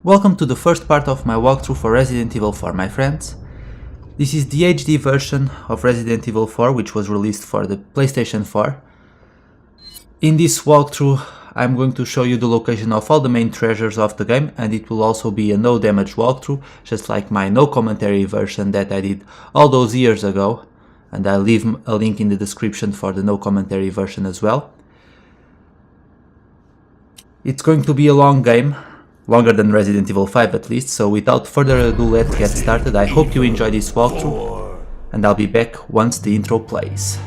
Welcome to the first part of my walkthrough for Resident Evil 4, my friends. This is the HD version of Resident Evil 4, which was released for the PlayStation 4. In this walkthrough, I'm going to show you the location of all the main treasures of the game, and it will also be a no damage walkthrough, just like my no commentary version that I did all those years ago, and I'll leave a link in the description for the no commentary version as well. It's going to be a long game, longer than Resident Evil 5 at least, so without further ado, let's get started. I hope you enjoy this walkthrough, and I'll be back once the intro plays.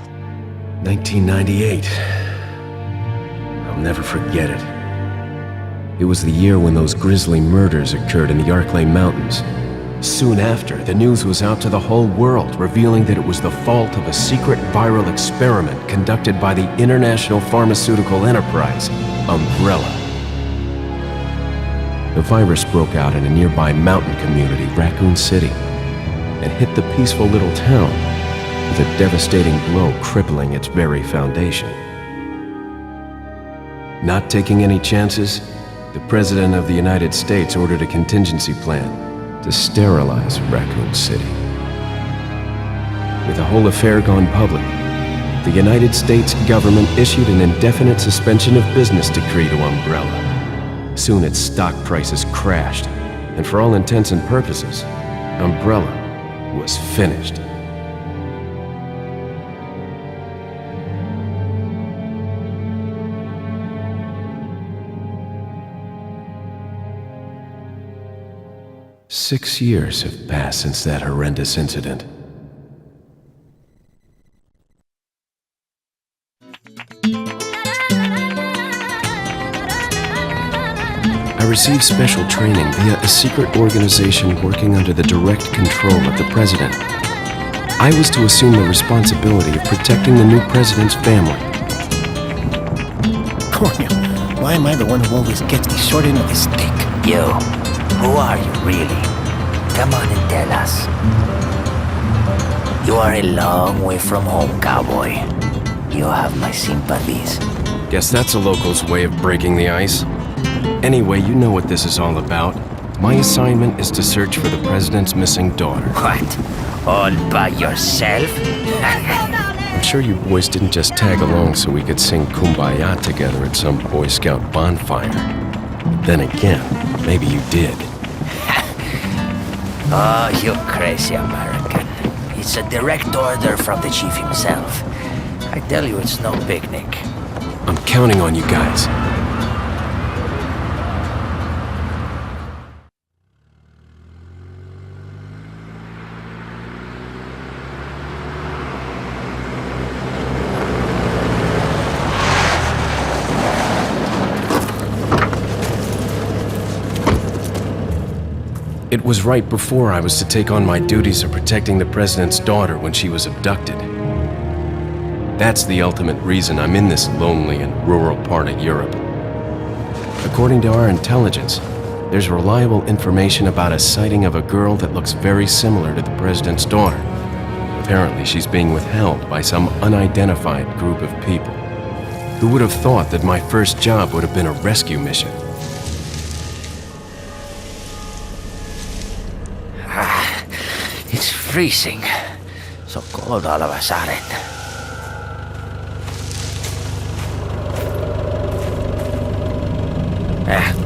1998. I'll never forget it. It was the year when those grisly murders occurred in the Arklay Mountains. Soon after, the news was out to the whole world, revealing that it was the fault of a secret viral experiment conducted by the international pharmaceutical enterprise, Umbrella. The virus broke out in a nearby mountain community, Raccoon City, and hit the peaceful little town with a devastating blow crippling its very foundation. Not taking any chances, the President of the United States ordered a contingency plan to sterilize Raccoon City. With the whole affair gone public, the United States government issued an indefinite suspension of business decree to Umbrella. Soon its stock prices crashed, and for all intents and purposes, Umbrella was finished. Six years have passed since that horrendous incident. I received special training via a secret organization working under the direct control of the president. I was to assume the responsibility of protecting the new president's family. Coño, why am I the one who always gets the short end of the stick? You, who are you really? Come on and tell us. You are a long way from home, cowboy. You have my sympathies. Guess that's a local's way of breaking the ice. Anyway, you know what this is all about. My assignment is to search for the president's missing daughter. What? All by yourself? I'm sure you boys didn't just tag along so we could sing Kumbaya together at some Boy Scout bonfire. Then again, maybe you did. Oh, you crazy American. It's a direct order from the chief himself. I tell you, it's no picnic. I'm counting on you guys. It was right before I was to take on my duties of protecting the president's daughter when she was abducted. That's the ultimate reason I'm in this lonely and rural part of Europe. According to our intelligence, there's reliable information about a sighting of a girl that looks very similar to the president's daughter. Apparently, she's being withheld by some unidentified group of people. Who would have thought that my first job would have been a rescue mission? It's freezing. So cold all of a sudden.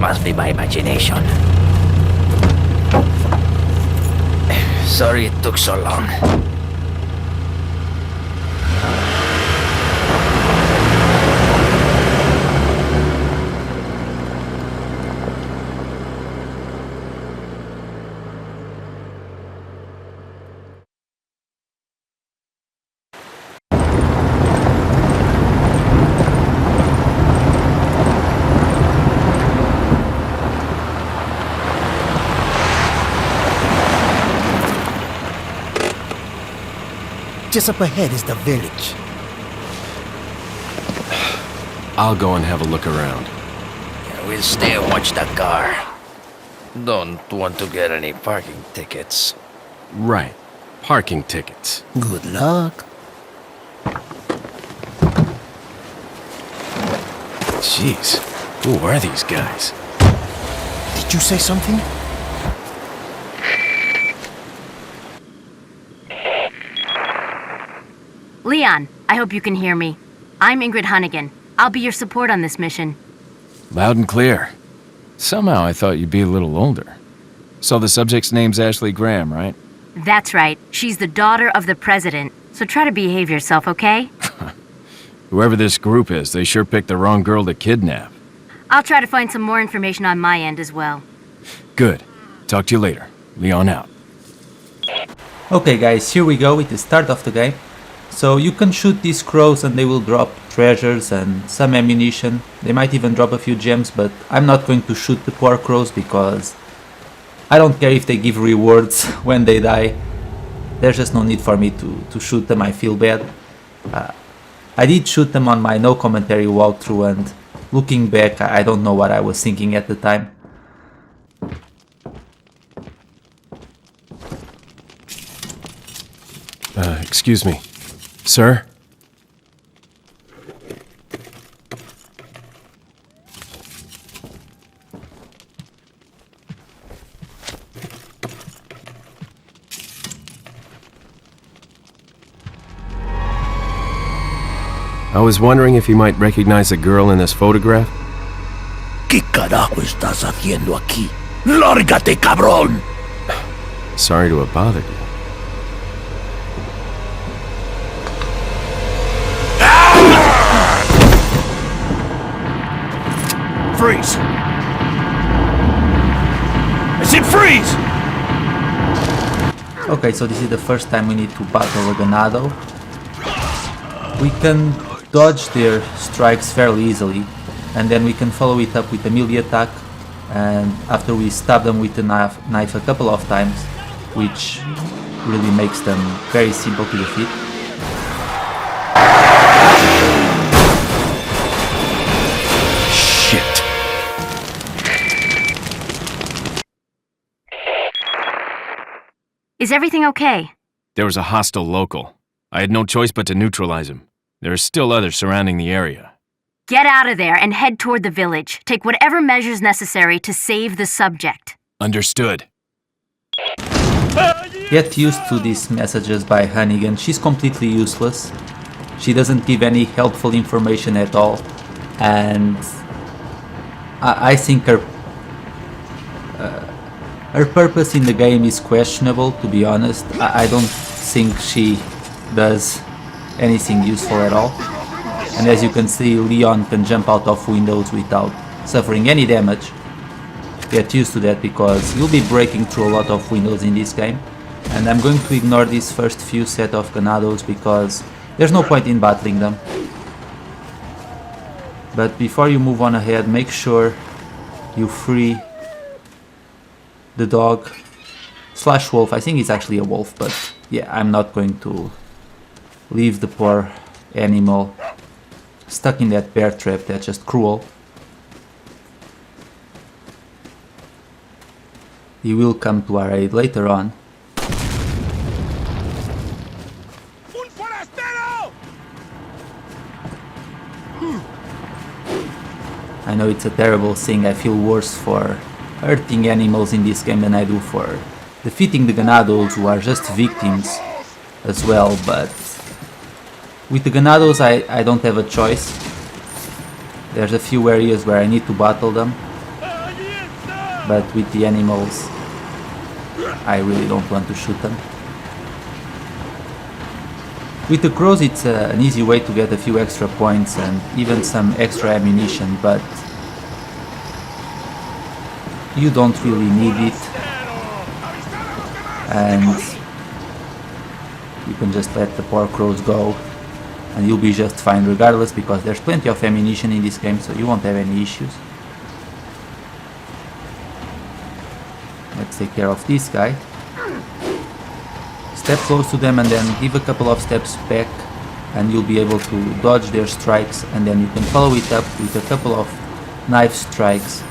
Must be my imagination. Sorry it took so long. Just up ahead is the village. I'll go and have a look around. We'll stay and watch the car. Don't want to get any parking tickets. Right. Parking tickets. Good luck. Jeez, who are these guys? you say something? Leon, I hope you can hear me. I'm Ingrid Hunnigan. I'll be your support on this mission. Loud and clear. Somehow I thought you'd be a little older. So the subject's name's Ashley Graham, right? That's right. She's the daughter of the president. So try to behave yourself, okay? Whoever this group is, they sure picked the wrong girl to kidnap. I'll try to find some more information on my end as well. Good. Talk to you later. Leon out. Okay guys, here we go with the start of the game. So you can shoot these crows and they will drop treasures and some ammunition. They might even drop a few gems, but I'm not going to shoot the poor crows because I don't care if they give rewards when they die. There's just no need for me to shoot them, I feel bad. I did shoot them on my no commentary walkthrough, and looking back I don't know what I was thinking at the time. Excuse me. Sir? I was wondering if you might recognize the girl in this photograph? ¿Qué carajo estás haciendo aquí? ¡Lárgate, cabrón! Sorry to have bothered you. Freeze! I said freeze! Okay, so this is the first time we need to battle a Ganado. We can dodge their strikes fairly easily, and then we can follow it up with a melee attack, and after we stab them with the knife a couple of times, which really makes them very simple to defeat. Shit. Is everything okay? There was a hostile local. I had no choice but to neutralize him. There are still others surrounding the area. Get out of there and head toward the village. Take whatever measures necessary to save the subject. Understood. Get used to these messages by Hunnigan. She's completely useless. She doesn't give any helpful information at all, and I think her purpose in the game is questionable, to be honest. I don't think she does anything useful at all. And as you can see, Leon can jump out of windows without suffering any damage. Get used to that because you'll be breaking through a lot of windows in this game. And I'm going to ignore these first few set of Ganados because there's no point in battling them. But before you move on ahead, make sure you free the dog slash wolf. I think it's actually a wolf, but yeah, I'm not going to leave the poor animal stuck in that bear trap. That's just cruel. He will come to our aid later on. I know it's a terrible thing. I feel worse for hurting animals in this game than I do for defeating the Ganados, who are just victims as well, but with the Ganados I don't have a choice. There's a few areas where I need to battle them, but with the animals I really don't want to shoot them. With the crows it's an easy way to get a few extra points and even some extra ammunition, but you don't really need it, and you can just let the poor crows go and you'll be just fine regardless, because there's plenty of ammunition in this game, so you won't have any issues. Let's take care of this guy. Step close to them and then give a couple of steps back and you'll be able to dodge their strikes, and then you can follow it up with a couple of knife strikes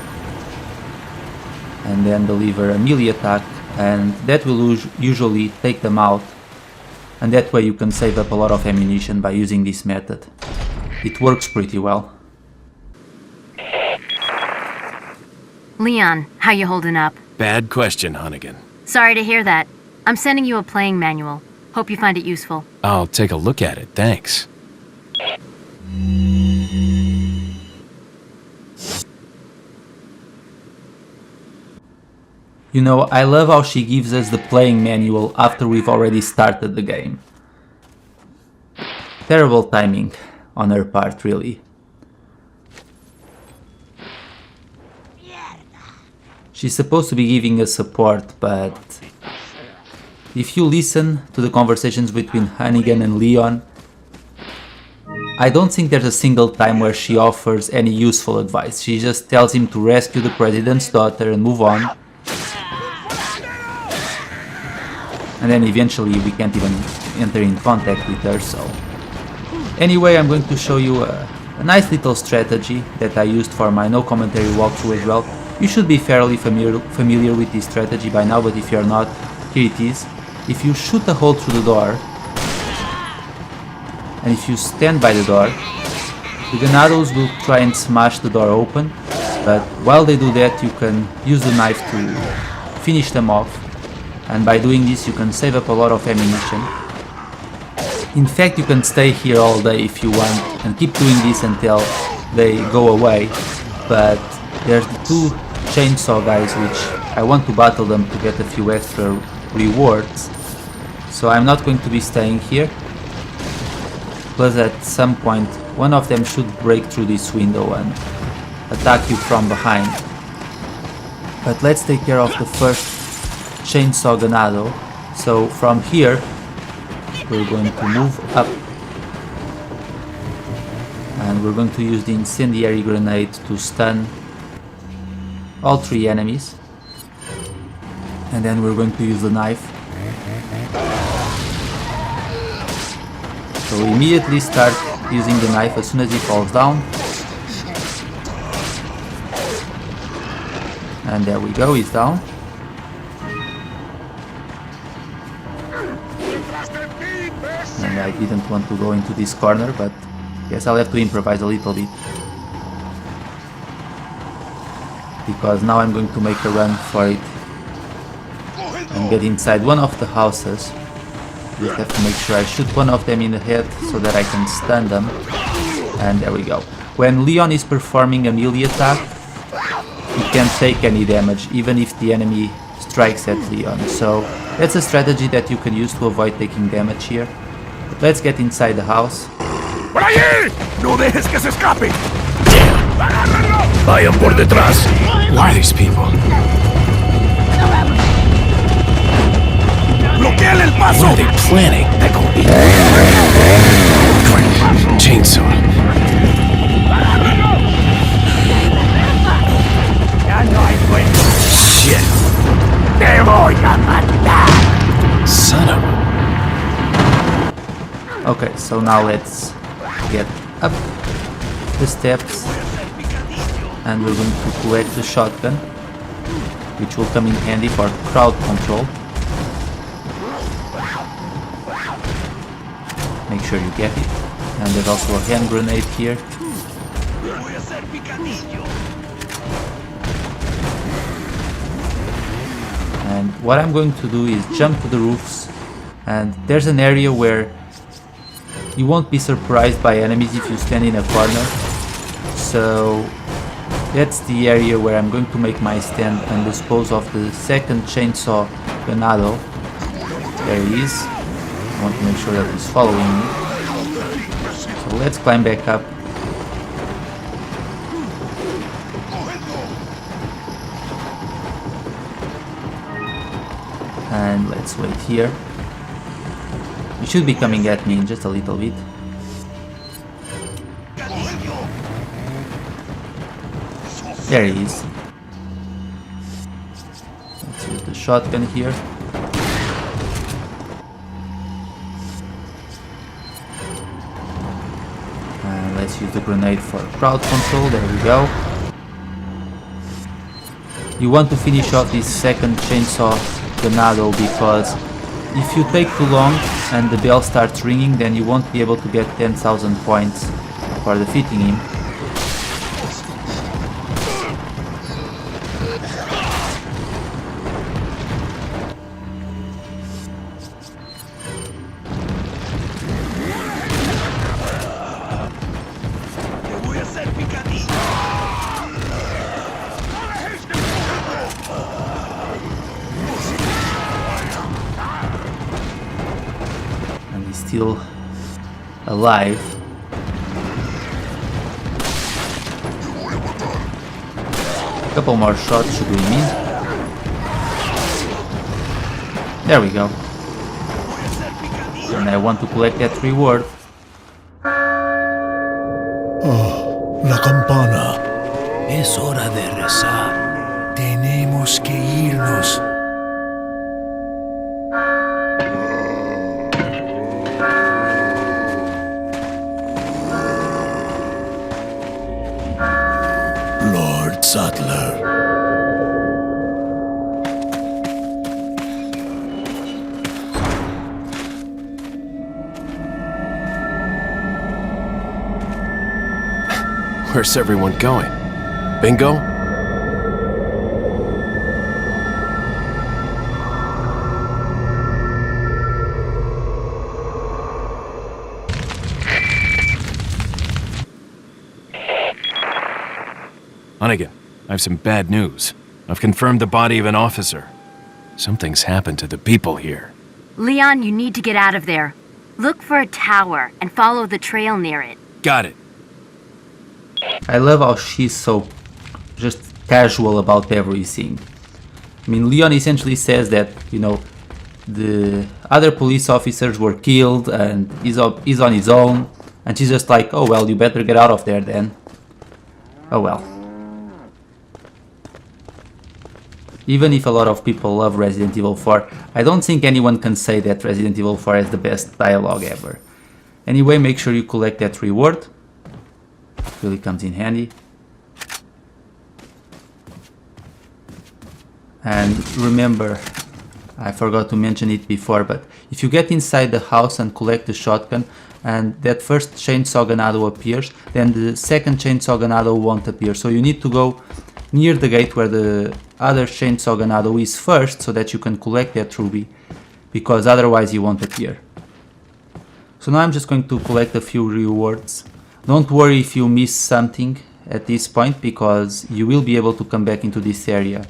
and then deliver a melee attack, and that will usually take them out, and that way you can save up a lot of ammunition by using this method. It works pretty well. Leon, how you holding up? Bad question, Hunnigan. Sorry to hear that. I'm sending you a playing manual. Hope you find it useful. I'll take a look at it, thanks. You know, I love how she gives us the playing manual after we've already started the game. Terrible timing on her part, really. She's supposed to be giving us support, but if you listen to the conversations between Hunnigan and Leon, I don't think there's a single time where she offers any useful advice. She just tells him to rescue the president's daughter and move on. And then eventually we can't even enter in contact with her, so... Anyway, I'm going to show you a nice little strategy that I used for my no commentary walkthrough as well. You should be fairly familiar with this strategy by now, but if you're not, here it is. If you shoot a hole through the door, and if you stand by the door, the Ganados will try and smash the door open, but while they do that you can use the knife to finish them off, and by doing this you can save up a lot of ammunition. In fact, you can stay here all day if you want and keep doing this until they go away, but there's the two chainsaw guys which I want to battle them to get a few extra rewards, so I'm not going to be staying here. Plus at some point one of them should break through this window and attack you from behind. But let's take care of the first chainsaw Ganado. So from here we're going to move up and we're going to use the incendiary grenade to stun all three enemies, and then we're going to use the knife. So immediately start using the knife as soon as he falls down. And there we go, he's down. And I didn't want to go into this corner, but guess I'll have to improvise a little bit. Because now I'm going to make a run for it and get inside one of the houses. Just have to make sure I shoot one of them in the head so that I can stun them. And there we go. When Leon is performing a melee attack, he can't take any damage even if the enemy strikes at Leon. So that's a strategy that you can use to avoid taking damage here. But let's get inside the house. ¡Por allí! ¡No dejes que se escape! Vayan por detrás. Who are these people? ¡Bloqueen el paso! What are they planning? Chainsaw. Shit. ¡Te voy a matar! Son of a... Okay, so now let's get up the steps and we're going to collect the shotgun, which will come in handy for crowd control. Make sure you get it. And there's also a hand grenade here. And what I'm going to do is jump to the roofs, and there's an area where you won't be surprised by enemies if you stand in a corner. So that's the area where I'm going to make my stand and dispose of the second chainsaw Ganado. There he is. I want to make sure that he's following me. So let's climb back up. And let's wait here. He should be coming at me in just a little bit. There he is. Let's use the shotgun here. And let's use the grenade for crowd control. There we go. You want to finish off this second chainsaw Ganado because if you take too long and the bell starts ringing, then you won't be able to get 10,000 points for defeating him. still alive. A couple more shots should win me. There we go. And I want to collect that reward. Oh, la campana. Es hora de rezar. Tenemos que irnos. Lord Sattler. Where's everyone going? Bingo? Hannigan, I have some bad news. I've confirmed the body of an officer. Something's happened to the people here. Leon, you need to get out of there. Look for a tower and follow the trail near it. Got it. I love how she's so just casual about everything. I mean, Leon essentially says that, you know, the other police officers were killed and he's on his own. And she's just like, oh well, you better get out of there then. Oh well. Even if a lot of people love Resident Evil 4, I don't think anyone can say that Resident Evil 4 has the best dialogue ever. Anyway, make sure you collect that reward. Really comes in handy. And remember, I forgot to mention it before, but if you get inside the house and collect the shotgun and that first chainsaw Ganado appears, then the second chainsaw Ganado won't appear. So you need to go near the gate where the other chainsaw Ganado is first so that you can collect that ruby, because otherwise he won't appear. So now I'm just going to collect a few rewards. Don't worry if you miss something at this point, because you will be able to come back into this area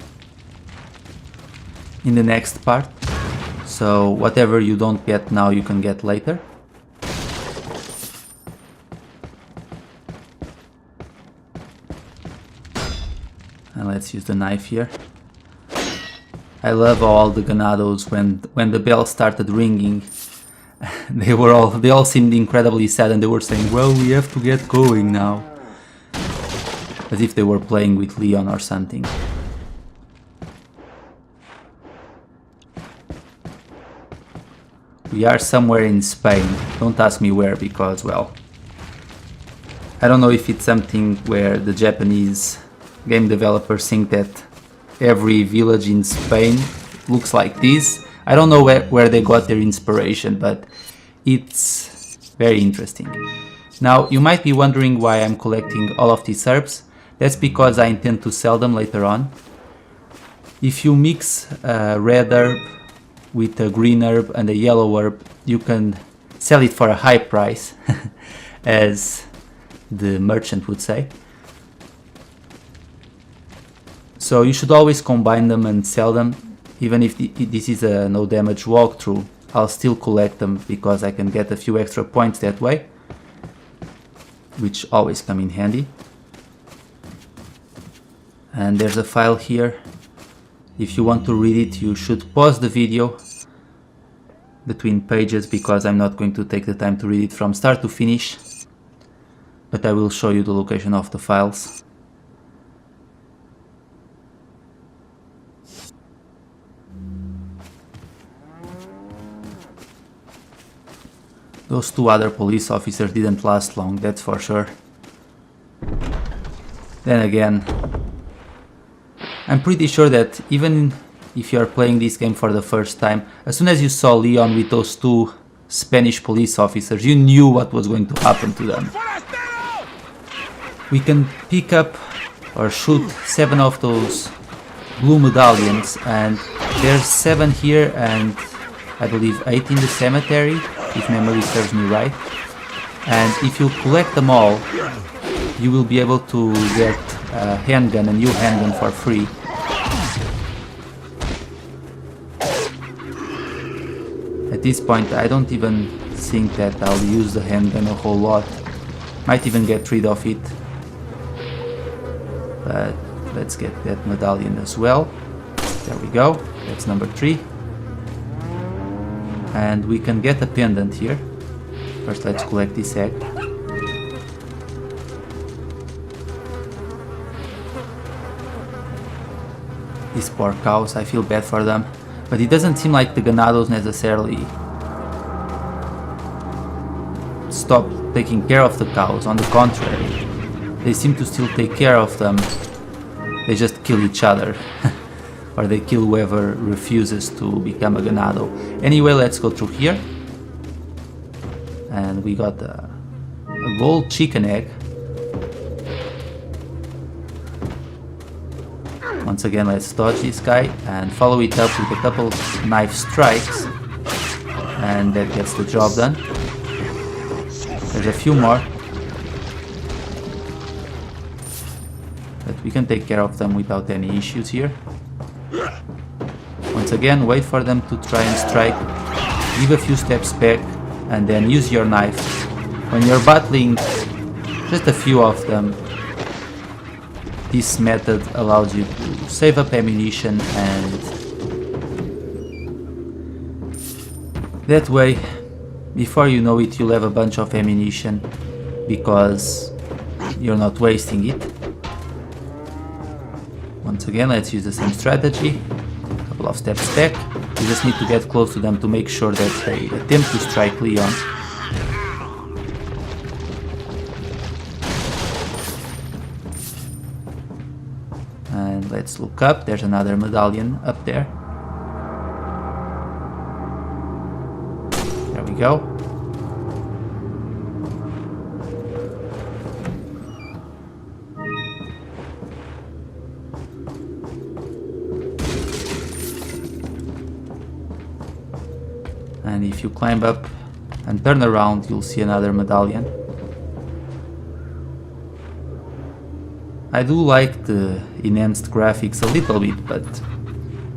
in the next part. So whatever you don't get now, you can get later. And let's use the knife here. I love all the Ganados when the bell started ringing. They all seemed incredibly sad and they were saying, well, we have to get going now. As if they were playing with Leon or something. We are somewhere in Spain. Don't ask me where, because, well, I don't know if it's something where the Japanese game developers think that every village in Spain looks like this. I don't know where they got their inspiration, but it's very interesting. Now, you might be wondering why I'm collecting all of these herbs. That's because I intend to sell them later on. If you mix a red herb with a green herb and a yellow herb, you can sell it for a high price, as the merchant would say. So you should always combine them and sell them. Even if this is a no damage walkthrough, I'll still collect them because I can get a few extra points that way, which always come in handy. And there's a file here. If you want to read it, you should pause the video between pages, because I'm not going to take the time to read it from start to finish, but I will show you the location of the files. Those two other police officers didn't last long, that's for sure. Then again, I'm pretty sure that even if you are playing this game for the first time, as soon as you saw Leon with those two Spanish police officers, you knew what was going to happen to them. We can pick up or shoot 7 of those blue medallions, and there's 7 here and I believe 8 in the cemetery, if memory serves me right. And if you collect them all, you will be able to get a handgun, a new handgun, for free. At this point I don't even think that I'll use the handgun a whole lot. Might even get rid of it. But let's get that medallion as well. There we go. That's number 3. And we can get a pendant here. First let's collect this egg. These poor cows, I feel bad for them. But it doesn't seem like the Ganados necessarily stop taking care of the cows. On the contrary, they seem to still take care of them. They just kill each other. Or they kill whoever refuses to become a Ganado. Anyway, let's go through here. And we got a gold chicken egg. Once again, let's dodge this guy and follow it up with a couple knife strikes. And that gets the job done. There's a few more. But we can take care of them without any issues here. Once again, wait for them to try and strike. Give a few steps back and then use your knife. When you're battling just a few of them, this method allows you to save up ammunition, and that way, before you know it, you'll have a bunch of ammunition because you're not wasting it. Once again, let's use the same strategy. A couple of steps back. You just need to get close to them to make sure that they attempt to strike Leon. And let's look up. There's another medallion up there. There we go. And if you climb up and turn around, you'll see another medallion. I do like the enhanced graphics a little bit, but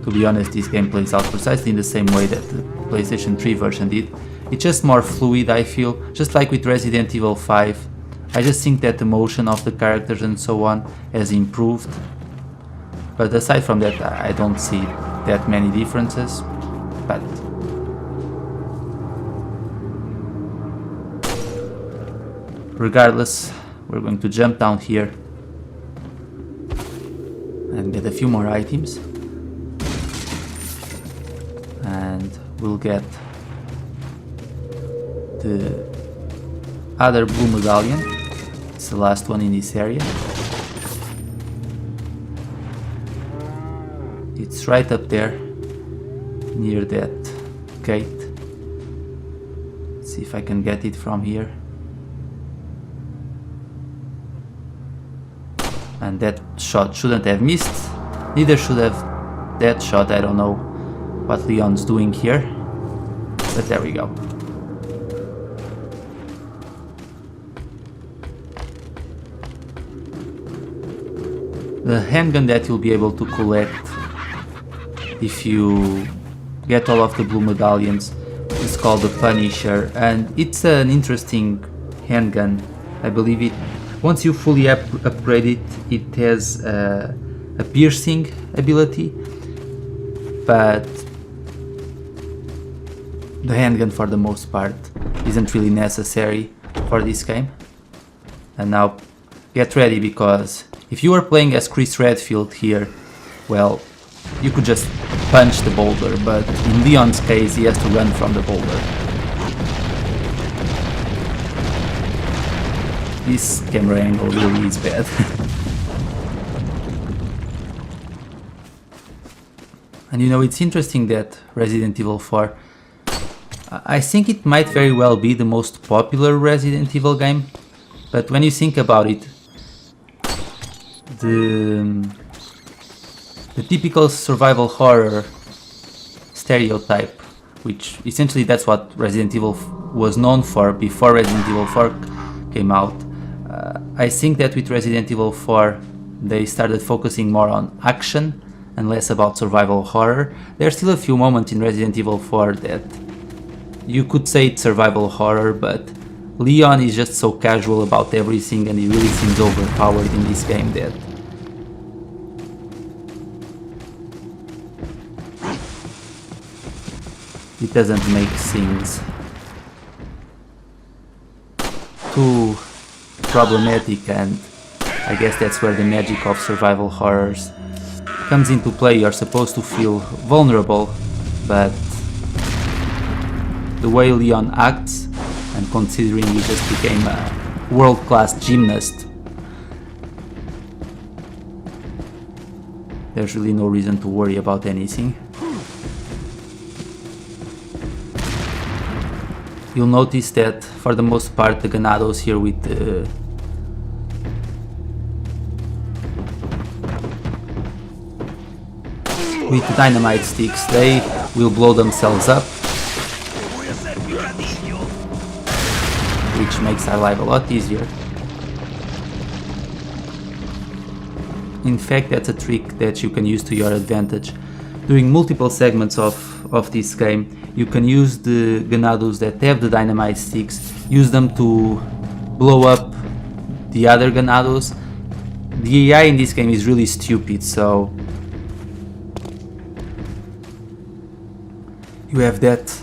to be honest, this game plays out precisely in the same way that the PlayStation 3 version did. It's just more fluid, I feel, just like with Resident Evil 5. I just think that the motion of the characters and so on has improved. But aside from that, I don't see that many differences. But regardless, we're going to jump down here and get a few more items, and we'll get the other blue medallion. It's the last one in this area. It's right up there near that gate. Let's see if I can get it from here. And that shot shouldn't have missed, neither should have that shot. I don't know what Leon's doing here, but there we go. The handgun that you'll be able to collect if you get all of the blue medallions is called the Punisher, and it's an interesting handgun. I believe it. Once you fully upgrade it, it has a piercing ability, but the handgun for the most part isn't really necessary for this game. And now get ready, because if you were playing as Chris Redfield here, well, you could just punch the boulder, but in Leon's case he has to run from the boulder. This camera angle really is bad. And you know, it's interesting that Resident Evil 4, I think it might very well be the most popular Resident Evil game, but when you think about it, the typical survival horror stereotype, which essentially that's what Resident Evil was known for before Resident Evil 4 came out. I think that with Resident Evil 4 they started focusing more on action and less about survival horror. There are still a few moments in Resident Evil 4 that You could say it's survival horror, but Leon is just so casual about everything and he really seems overpowered in this game that it doesn't make things too problematic, and I guess that's where the magic of survival horrors comes into play. You're supposed to feel vulnerable, but the way Leon acts, and considering he just became a world-class gymnast, there's really no reason to worry about anything. You'll notice that for the most part the Ganados here with dynamite sticks, they will blow themselves up, which makes our life a lot easier. In fact, that's a trick that you can use to your advantage. During multiple segments of this game, you can use the Ganados that have the dynamite sticks, use them to blow up the other Ganados. The AI in this game is really stupid, so you have that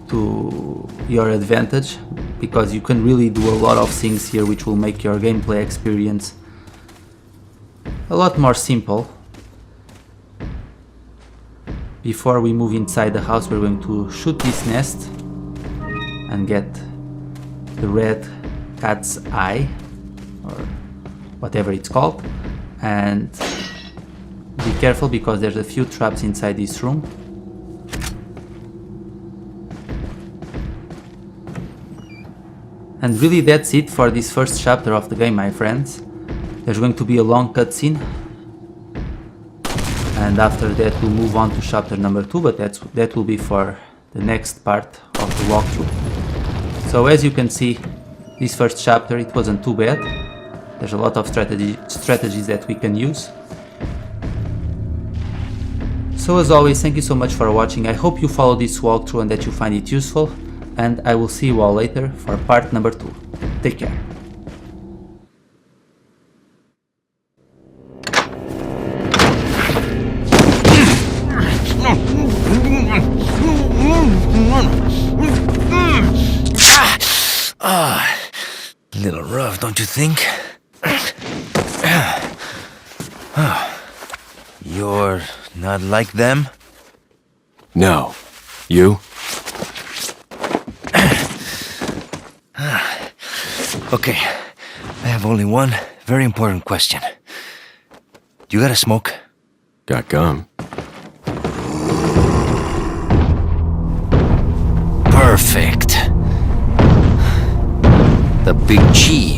to your advantage, because you can really do a lot of things here which will make your gameplay experience a lot more simple. Before we move inside the house, we're going to shoot this nest and get the red cat's eye, or whatever it's called, and be careful because there's a few traps inside this room. And really that's it for this first chapter of the game, my friends. There's going to be a long cutscene, and after that we'll move on to chapter number 2, but that will be for the next part of the walkthrough. So as you can see, this first chapter, it wasn't too bad. There's a lot of strategies that we can use. So as always, thank you so much for watching. I hope you follow this walkthrough and that you find it useful, and I will see you all later for part number 2. Take care. Little rough, don't you think? You're not like them? No. You? Okay, I have only one very important question. You got a smoke? Got gum. Perfect. The big cheese.